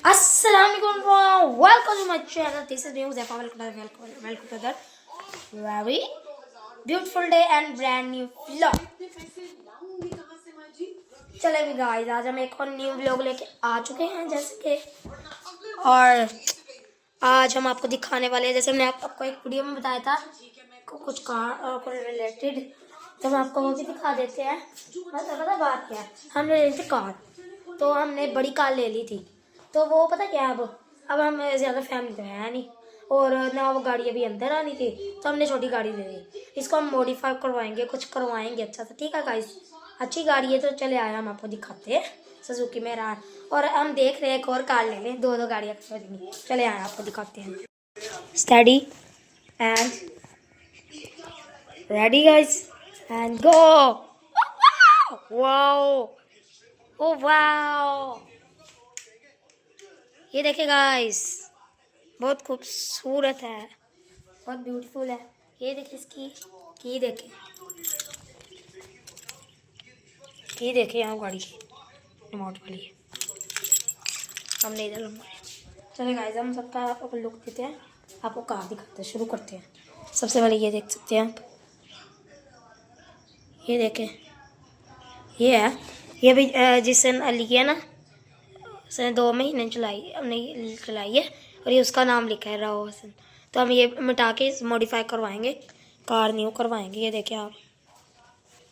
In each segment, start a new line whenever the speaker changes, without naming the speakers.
Assalamualaikum, welcome to my channel. This is new Zefa. Welcome to the very beautiful day and brand new vlog. चले भी guys, आज हम एक और new vlog लेके आ चुके हैं जैसे कि, और आज हम आपको दिखाने वाले हैं, जैसे हमने आपको एक वीडियो में बताया था कुछ कार और कुछ रिलेटेड, तो हम आपको वो भी दिखा देते हैं। पता बात क्या है, हमने ले ली थी कार, तो हमने बड़ी कार ले ली थी, तो वो पता क्या है, अब हम ज़्यादा फैमिली तो है नहीं और ना वो गाड़ी अभी अंदर आनी थी, तो हमने छोटी गाड़ी ले ली। इसको हम मॉडिफाई करवाएंगे, कुछ करवाएंगे अच्छा सा, ठीक है गाइस। अच्छी गाड़ी है तो चले आए, हम आपको दिखाते हैं सुजुकी मेरा, और हम देख रहे हैं एक और कार ले लें, दो गाड़ियाँ खरीदेंगे। चले आए, आपको दिखाते हैं। Study and ready guys and go. Wow, oh wow, ये देखिए गाइस, बहुत खूबसूरत है, बहुत ब्यूटीफुल है। ये देखिए इसकी की देखिए यहाँ गाड़ी की रिमोट वाली, हमने इधर लंबाया। चलिए गाइस, हम सबका आपको लुक देते हैं, आपको कार दिखाते हैं। शुरू करते हैं। सबसे पहले ये देख सकते हैं आप, ये देखें, ये है, ये भी जिसने लिया ना, उसने 2 महीने चलाई, हमने चलाई है, और ये उसका नाम लिखा है राव हसन। तो हम ये मिटा के मॉडिफाई करवाएंगे, कार न्यू करवाएंगे। ये देखिए आप,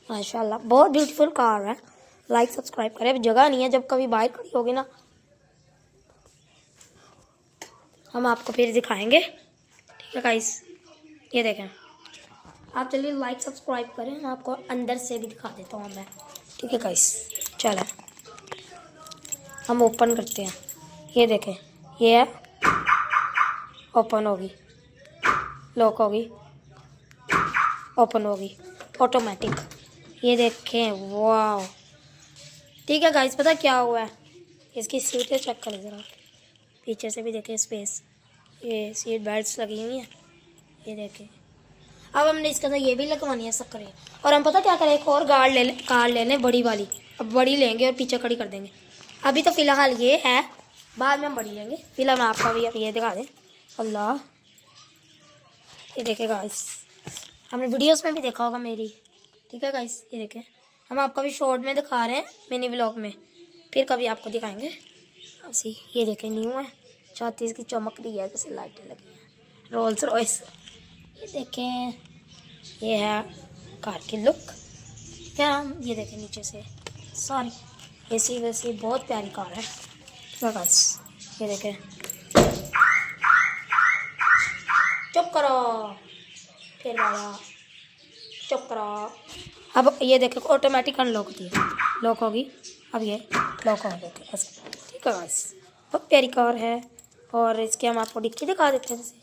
माशाल्लाह बहुत ब्यूटीफुल कार है। लाइक सब्सक्राइब करें। अब जगह नहीं है, जब कभी बाइक खड़ी होगी ना हम आपको फिर दिखाएंगे, ठीक है गाइस। ये देखें आप, चलिए लाइक सब्सक्राइब करें, मैं आपको अंदर से भी दिखा देता हूँ मैं, ठीक है गाइस। चलो हम ओपन करते हैं। ये देखें, ये है, ओपन होगी, लॉक होगी, ओपन होगी, ऑटोमेटिक। ये देखें, वाह, ठीक है गाइस। पता क्या हुआ है, इसकी सीटें चेक करें ज़रा, पीछे से भी देखें स्पेस, ये सीट बेल्ट्स लगी हुई हैं, ये देखें। अब हमने इसके अंदर ये भी लगवानी है सकरें, और हम पता क्या करें, एक और कार ले लें बड़ी वाली। अब बड़ी लेंगे और पीछे खड़ी कर देंगे। अभी तो फ़िलहाल ये है, बाद में हम बड़ी लेंगे। फिलहाल मैं आपका भी अब ये दिखा दें। अल्लाह, ये देखें गाइस, हमने वीडियोस में भी देखा होगा मेरी, ठीक है गाइस। ये देखें, हम आपका भी शॉर्ट में दिखा रहे हैं, मिनी व्लॉग में, फिर कभी आपको दिखाएंगे ऐसी। ये देखें, न्यू है, 34 की चमक रही है, जैसे लाइटें लगी हैं, रोल्स रॉयस। ये देखें, ये है कार की लुक क्या। ये देखें नीचे से सारी ऐसी वैसी, बहुत प्यारी कार है बस। ये देखें, चुप करो, फिर बाबा चुप करो। अब ये देखें, ऑटोमेटिक अनलॉक होती है, लॉक होगी, अब ये लॉक हो जाती है ऐसे, ठीक है बस। बहुत प्यारी कार है, और इसके हम आपको डिक्की दिखा देते हैं। जैसे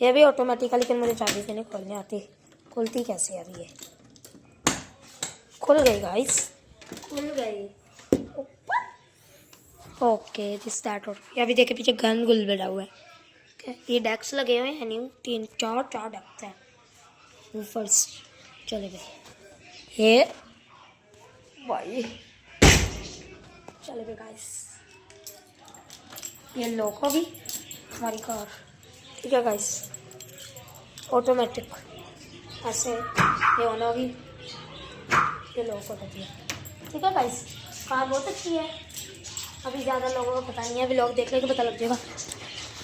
ये भी ऑटोमेटिक है, लेकिन मुझे चाबी से नहीं खोलने आती। खुलती कैसे है अभी, ये खुल गई गाइस, खुल गई। Okay this that. और अभी देखे पीछे गन गुल बना हुआ है। okay, ये डेक्स लगे हुए हैं न्यू, 4 डेक्स हैं फर्स्ट। चले भाई, ये भाई चले भाई गाइस, ये लॉक होगी हमारी कार, ठीक है गाइस। ऑटोमेटिक ऐसे ये ऑन होगी, ये लॉक हो जाती है, ठीक है गाइस। कार बहुत अच्छी है, अभी ज़्यादा लोगों को पता नहीं है, अभी लोग देख लेंगे पता लग जाएगा।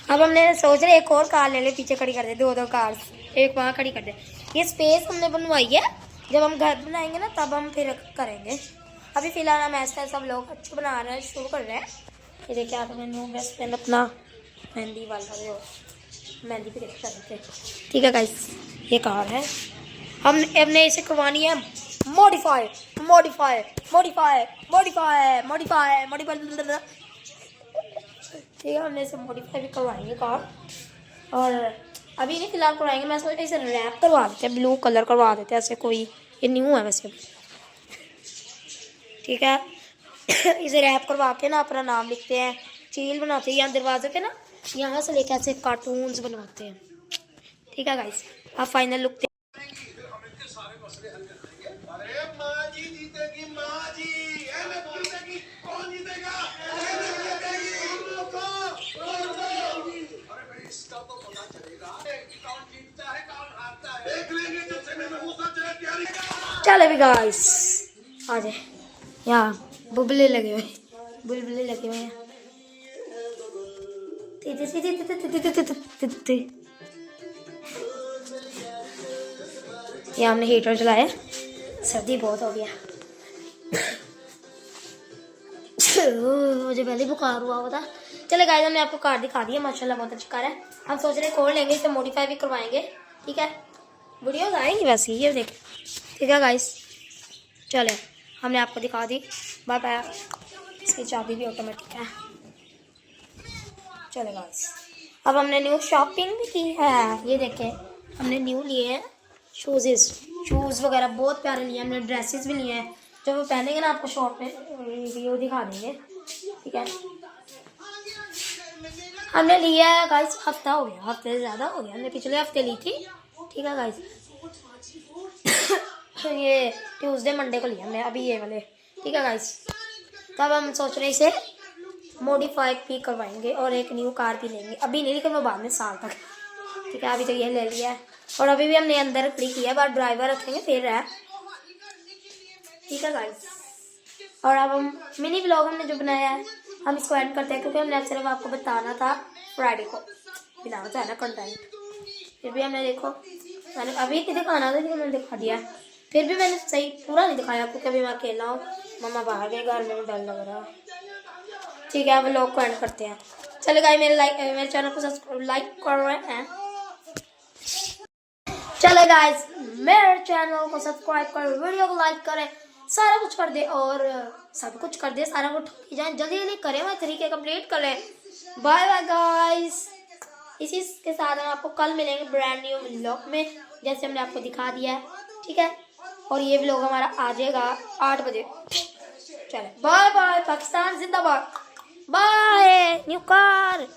अब हमने सोच रहे एक और कार ले ले, पीछे खड़ी कर दे, 2 कार, एक वहाँ खड़ी कर दे। ये स्पेस हमने बनवाई है, जब हम घर बनाएंगे ना तब हम फिर करेंगे। अभी फ़िलहाल हम ऐसा सब लोग अच्छे बना रहे हैं, शुरू कर रहे हैं। ये देखिए आप, मैंने बेस्ट फ्रेंड अपना मेहंदी वाला, जो मेहंदी पे देख सकते हैं, ठीक है गाइस। ये कार है, हमने इसे करवानी है modify modify modify modify modify modify, ठीक है। हमने इसे मॉडिफाई भी करवाएंगे कार, और अभी नहीं फ़िलहाल करवाएंगे। मैं सोच इसे रैप करवा देते हैं, ब्लू कलर करवा देते हैं ऐसे, कोई ये न्यू है वैसे, ठीक है। इसे रैप करवा के ना अपना नाम लिखते हैं, चील बनाते हैं, यहाँ दरवाजे पे ना, यहाँ से लेकर ऐसे कार्टून्स बनवाते हैं, ठीक है गाइस। आप फाइनल लुक चले भी गाइस आ जाए। यहाँ बुलबुले लगे हुए हैं। ये हमने हीटर चलाया, सर्दी बहुत हो गया। मुझे पहले बुखार हुआ हुआ था। चले गाइस हमने आपको कार दिखा दिया, माशाल्लाह बहुत अच्छी कार है। हम सोच रहे हैं खोल लेंगे, इसे मॉडिफाई भी करवाएंगे। ठीक है, वीडियोस आएंगी वैसे, ये देखें। ठीक है गाइस, चले हमने आपको दिखा दी। Bye bye. इसकी चाबी भी ऑटोमेटिक है। चले गाइस, अब हमने न्यू शॉपिंग भी की है। ये देखें, हमने न्यू लिए हैं शूज़ वगैरह, बहुत प्यारे लिए। हमने ड्रेसेस भी लिए हैं, जब वो पहनेंगे ना आपको शॉप में वीडियो दिखा देंगे। ठीक है, हमने लिया है गाइस, हफ्ता हो गया, हफ्ते से ज़्यादा हो गया। हमने पिछले हफ्ते ली थी। ठीक है गाइस, ये ट्यूसडे मंडे को लिया हमने, अभी ये वाले। ठीक है गाइस, तब हम सोच रहे इसे मॉडिफाई भी करवाएंगे और एक न्यू कार भी लेंगे। अभी नहीं, लेकिन वो बाद में साल तक। ठीक है, अभी तो ये ले लिया है और अभी भी हमने अंदर खड़ी किया है, बाहर ड्राइवर रखेंगे फिर है। ठीक है गाइस, और अब हम मिनी व्लॉग हमने जो बनाया है हम इसको एंड करते हैं, क्योंकि हमने सिर्फ आपको बताना था फ्राइडे को बनाना था ना कंटेंट। फिर भी हमने देखो, मैंने अभी नहीं दिखाना था लेकिन मैंने दिखा दिया। फिर भी मैंने सही पूरा नहीं दिखाया, क्योंकि अभी मैं अकेला हूँ, मम्मा बाहर गए, घर में डर लग रहा है। ठीक है, अब व्लॉग को एंड करते हैं। चलो गाइस, मेरे चैनल को लाइक कर रहे हैं। चलो गाइस, मेरे चैनल को सब्सक्राइब करें, वीडियो को लाइक करें, सारा कुछ कर दे और सब कुछ कर दे, सारा कुछ जाए जल्दी जल्दी करें, मैं तरीके कंप्लीट कर लें। Bye bye guys. इसी के साथ हम आपको कल मिलेंगे ब्रांड न्यू व्लॉग में, जैसे हमने आपको दिखा दिया है। ठीक है, और ये व्लॉग हमारा आ जाएगा 8 बजे। चले बाय बाय, पाकिस्तान जिंदाबाद। Bye new car.